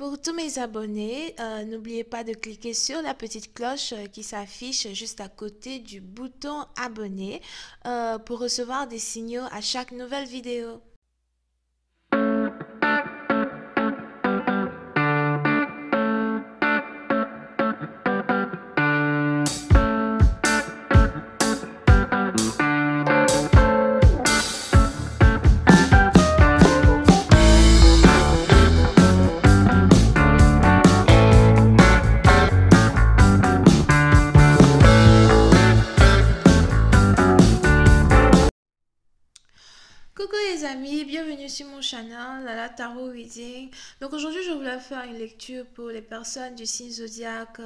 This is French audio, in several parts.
Pour tous mes abonnés, n'oubliez pas de cliquer sur la petite cloche qui s'affiche juste à côté du bouton abonner pour recevoir des signaux à chaque nouvelle vidéo. Coucou les amis, bienvenue sur mon channel, Lala Tarot Reading. Donc aujourd'hui je voulais faire une lecture pour les personnes du signe zodiaque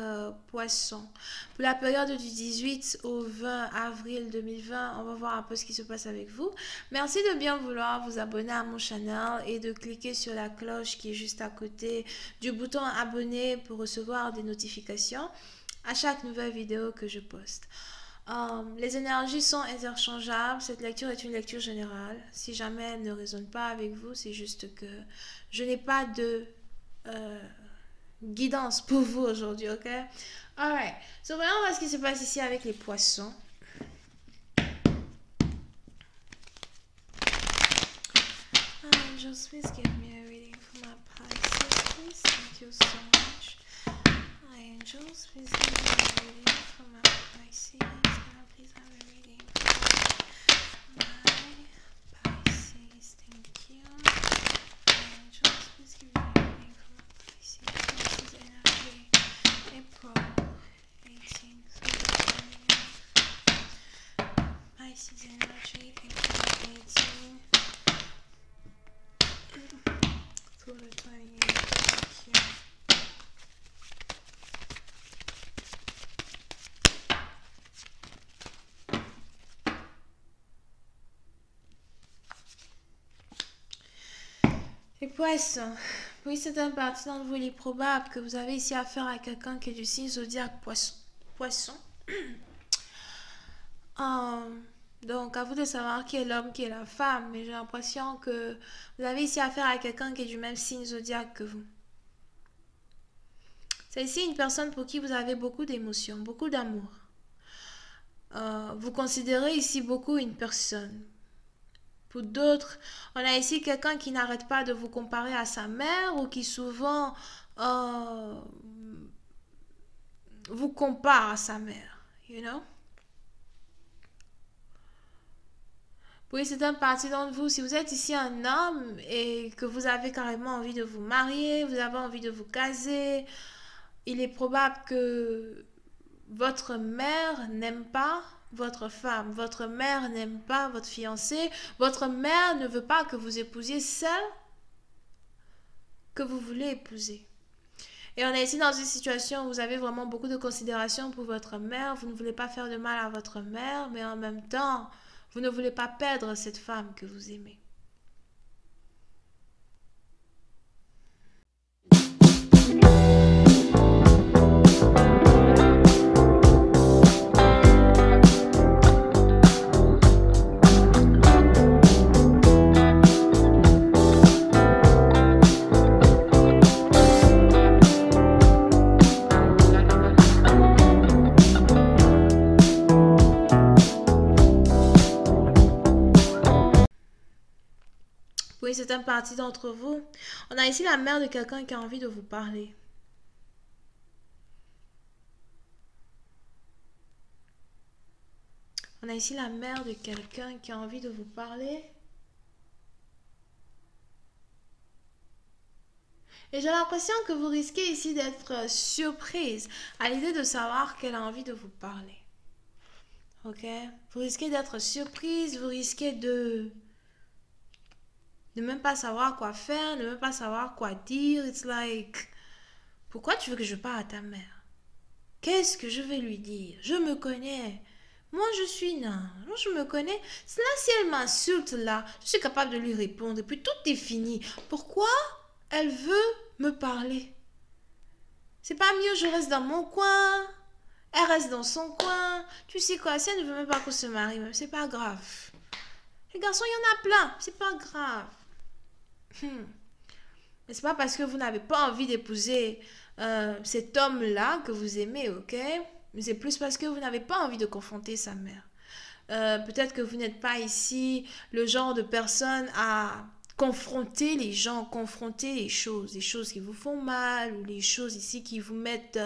Poisson. Pour la période du 18 au 20 avril 2020, on va voir un peu ce qui se passe avec vous. Merci de bien vouloir vous abonner à mon channel et de cliquer sur la cloche qui est juste à côté du bouton abonner pour recevoir des notifications à chaque nouvelle vidéo que je poste. Les énergies sont interchangeables. Cette lecture est une lecture générale. Si jamais elle ne résonne pas avec vous, c'est juste que je n'ai pas de guidance pour vous aujourd'hui, ok? Alright. So, voyons voir ce qui se passe ici avec les poissons. Angels, please give me a reading for my Pisces, please. Thank you so much. Angels, please give me a reading for my Pisces. Please have a reading for my Pisces. Thank you. Angels, please give me a reading for my Pisces. Pisces energy. April 18th. Pisces energy. April 18th. To the 28th. Thank you. Les poissons, oui, c'est un parti d'entre vous. Il est probable que vous avez ici affaire à quelqu'un qui est du signe zodiaque Poisson. Donc, à vous de savoir qui est l'homme, qui est la femme. Mais j'ai l'impression que vous avez ici affaire à quelqu'un qui est du même signe zodiaque que vous. C'est ici une personne pour qui vous avez beaucoup d'émotions, beaucoup d'amour. Vous considérez ici beaucoup une personne. Pour d'autres, on a ici quelqu'un qui n'arrête pas de vous comparer à sa mère ou qui souvent vous compare à sa mère, you know. Oui, c'est un parti d'entre vous. Si vous êtes ici un homme et que vous avez carrément envie de vous marier, vous avez envie de vous caser, il est probable que votre mère n'aime pas votre femme, votre mère n'aime pas votre fiancé, votre mère ne veut pas que vous épousiez celle que vous voulez épouser. Et on est ici dans une situation où vous avez vraiment beaucoup de considération pour votre mère, vous ne voulez pas faire de mal à votre mère, mais en même temps, vous ne voulez pas perdre cette femme que vous aimez. Oui, c'est un parti d'entre vous. On a ici la mère de quelqu'un qui a envie de vous parler. On a ici la mère de quelqu'un qui a envie de vous parler. Et j'ai l'impression que vous risquez ici d'être surprise à l'idée de savoir qu'elle a envie de vous parler. Ok? Vous risquez d'être surprise, vous risquez de ne même pas savoir quoi faire, ne même pas savoir quoi dire. It's like, pourquoi tu veux que je parle à ta mère? Qu'est-ce que je vais lui dire? Je me connais. Moi, je suis nain. Moi, je me connais. Là, si elle m'insulte, là, je suis capable de lui répondre. Et puis, tout est fini. Pourquoi elle veut me parler? C'est pas mieux, je reste dans mon coin. Elle reste dans son coin. Tu sais quoi, si elle ne veut même pas qu'on se marie, même, c'est pas grave. Les garçons, il y en a plein. C'est pas grave. Mais c'est pas parce que vous n'avez pas envie d'épouser cet homme-là que vous aimez, ok? Mais c'est plus parce que vous n'avez pas envie de confronter sa mère. Peut-être que vous n'êtes pas ici le genre de personne à confronter les gens, confronter les choses qui vous font mal ou les choses ici qui vous mettent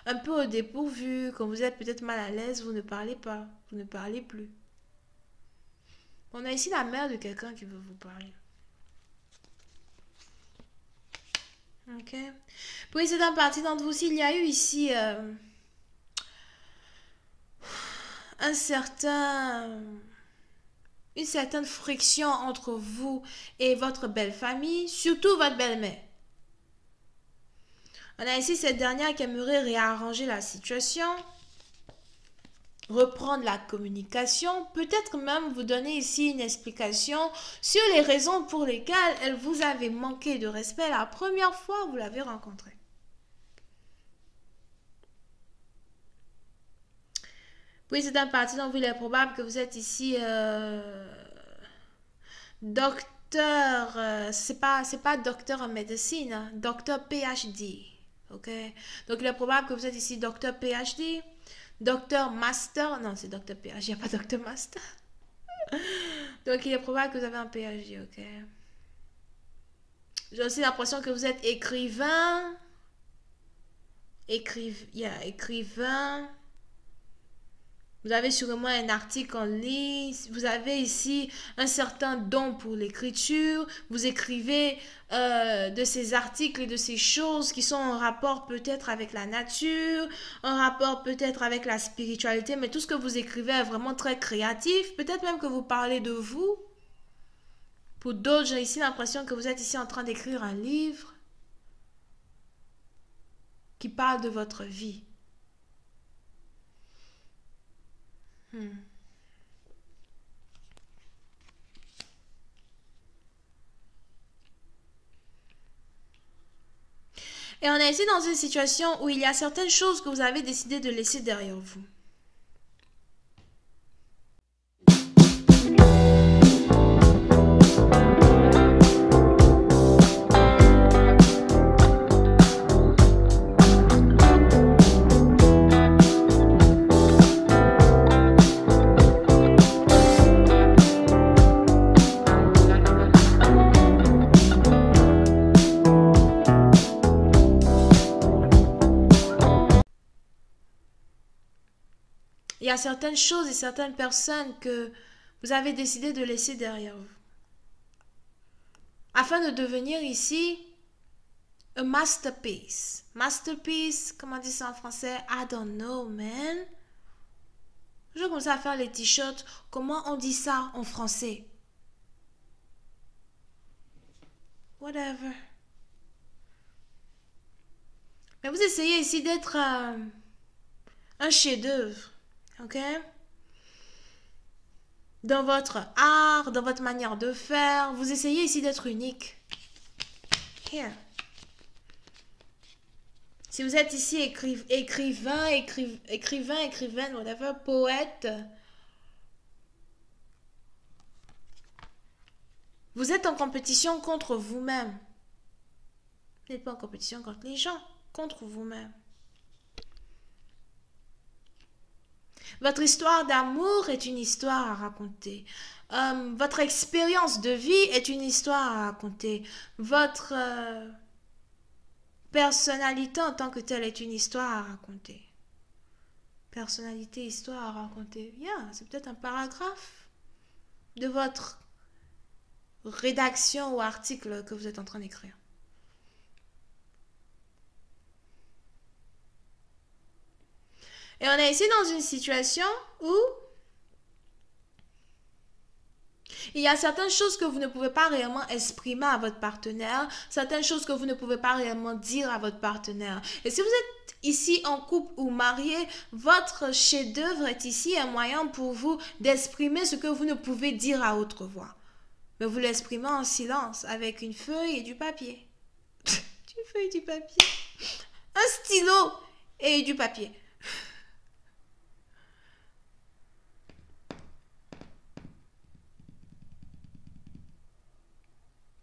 un peu au dépourvu. Quand vous êtes peut-être mal à l'aise, vous ne parlez pas, vous ne parlez plus. On a ici la mère de quelqu'un qui veut vous parler. Ok. Puis c'est un parti d'entre vous aussi, il y a eu ici un certain une certaine friction entre vous et votre belle famille, surtout votre belle-mère. On a ici cette dernière qui aimerait réarranger la situation, reprendre la communication, peut-être même vous donner ici une explication sur les raisons pour lesquelles elle vous avait manqué de respect la première fois où vous l'avez rencontrée. Puis c'est un parti dont il est probable que vous êtes ici docteur, c'est pas docteur en médecine, hein, docteur PhD. Ok? Donc il est probable que vous êtes ici docteur PhD, docteur master. Non, c'est docteur PhD, il n'y a pas docteur master. Donc il est probable que vous avez un PhD, ok? J'ai aussi l'impression que vous êtes écrivain. Écrivain. Vous avez sûrement un article en ligne. Vous avez ici un certain don pour l'écriture. Vous écrivez de ces articles et de ces choses qui sont en rapport peut-être avec la nature, en rapport peut-être avec la spiritualité. Mais tout ce que vous écrivez est vraiment très créatif. Peut-être même que vous parlez de vous. Pour d'autres, j'ai ici l'impression que vous êtes ici en train d'écrire un livre qui parle de votre vie. Et on est ici dans une situation où il y a certaines choses que vous avez décidé de laisser derrière vous. Il y a certaines choses et certaines personnes que vous avez décidé de laisser derrière vous. Afin de devenir ici un masterpiece. Masterpiece, comment on dit ça en français? I don't know, man. Je commence à faire les t-shirts. Comment on dit ça en français? Whatever. Mais vous essayez ici d'être un chef-d'œuvre. Ok? Dans votre art, dans votre manière de faire, vous essayez ici d'être unique. Here. Si vous êtes ici écrivaine, whatever, poète, vous êtes en compétition contre vous-même. Vous n'êtes pas en compétition contre les gens, contre vous-même. Votre histoire d'amour est une histoire à raconter. Votre expérience de vie est une histoire à raconter. Votre personnalité en tant que telle est une histoire à raconter. Personnalité, histoire à raconter. Yeah, c'est peut-être un paragraphe de votre rédaction ou article que vous êtes en train d'écrire. Et on est ici dans une situation où il y a certaines choses que vous ne pouvez pas réellement exprimer à votre partenaire, certaines choses que vous ne pouvez pas réellement dire à votre partenaire. Et si vous êtes ici en couple ou marié, votre chef-d'œuvre est ici un moyen pour vous d'exprimer ce que vous ne pouvez dire à haute voix. Mais vous l'exprimez en silence avec une feuille et du papier. Une feuille et du papier. Un stylo et du papier.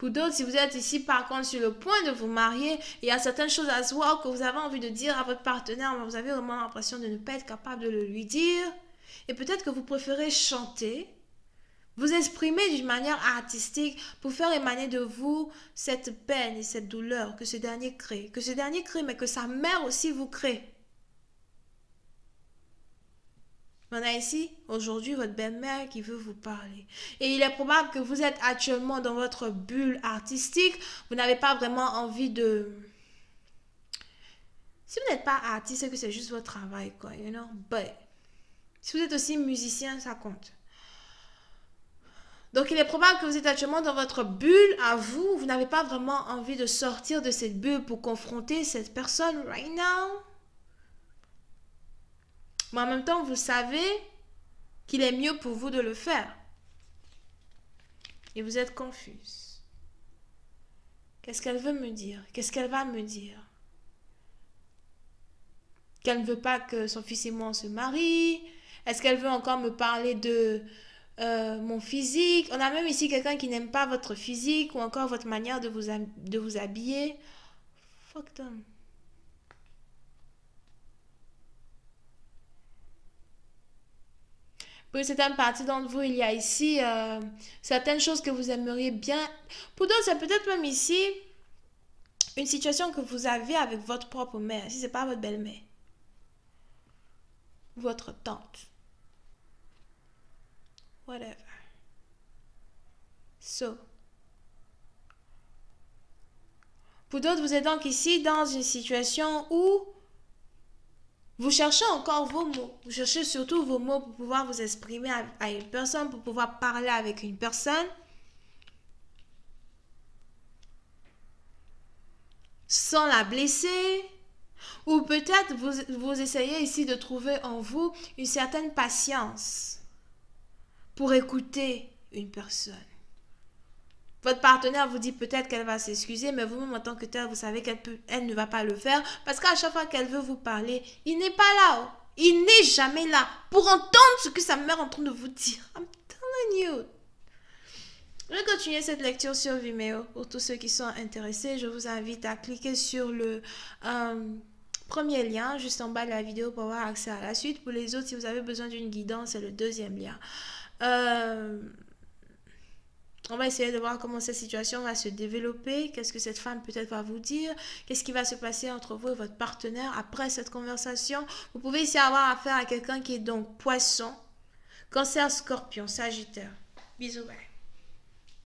Pour d'autres, si vous êtes ici par contre sur le point de vous marier, il y a certaines choses à se voir que vous avez envie de dire à votre partenaire, mais vous avez vraiment l'impression de ne pas être capable de le lui dire. Et peut-être que vous préférez chanter, vous exprimer d'une manière artistique pour faire émaner de vous cette peine et cette douleur que ce dernier crée. Que ce dernier crée, mais que sa mère aussi vous crée. On a ici, aujourd'hui, votre belle-mère qui veut vous parler. Et il est probable que vous êtes actuellement dans votre bulle artistique. Vous n'avez pas vraiment envie de... Si vous n'êtes pas artiste, c'est que c'est juste votre travail, quoi, you know. But, si vous êtes aussi musicien, ça compte. Donc, il est probable que vous êtes actuellement dans votre bulle à vous. Vous n'avez pas vraiment envie de sortir de cette bulle pour confronter cette personne right now. Mais en même temps, vous savez qu'il est mieux pour vous de le faire. Et vous êtes confuse. Qu'est-ce qu'elle veut me dire? Qu'est-ce qu'elle va me dire? Qu'elle ne veut pas que son fils et moi on se marient? Est-ce qu'elle veut encore me parler de mon physique? On a même ici quelqu'un qui n'aime pas votre physique ou encore votre manière de vous habiller. Fuck them. Pour certaines parties d'entre vous, il y a ici certaines choses que vous aimeriez bien. Pour d'autres, c'est peut-être même ici une situation que vous avez avec votre propre mère, si ce n'est pas votre belle-mère. Votre tante. Whatever. So. Pour d'autres, vous êtes donc ici dans une situation où vous cherchez encore vos mots. Vous cherchez surtout vos mots pour pouvoir vous exprimer à une personne, pour pouvoir parler avec une personne. Sans la blesser. Ou peut-être vous essayez ici de trouver en vous une certaine patience pour écouter une personne. Votre partenaire vous dit peut-être qu'elle va s'excuser, mais vous-même en tant que tel, vous savez qu'elle ne va pas le faire parce qu'à chaque fois qu'elle veut vous parler, il n'est pas là. Oh. Il n'est jamais là pour entendre ce que sa mère est en train de vous dire. I'm telling you. Je vais continuer cette lecture sur Vimeo. Pour tous ceux qui sont intéressés, je vous invite à cliquer sur le premier lien juste en bas de la vidéo pour avoir accès à la suite. Pour les autres, si vous avez besoin d'une guidance, c'est le deuxième lien. On va essayer de voir comment cette situation va se développer. Qu'est-ce que cette femme peut-être va vous dire? Qu'est-ce qui va se passer entre vous et votre partenaire après cette conversation? Vous pouvez ici avoir affaire à quelqu'un qui est donc poisson, cancer, scorpion, sagittaire. Bisous, bye.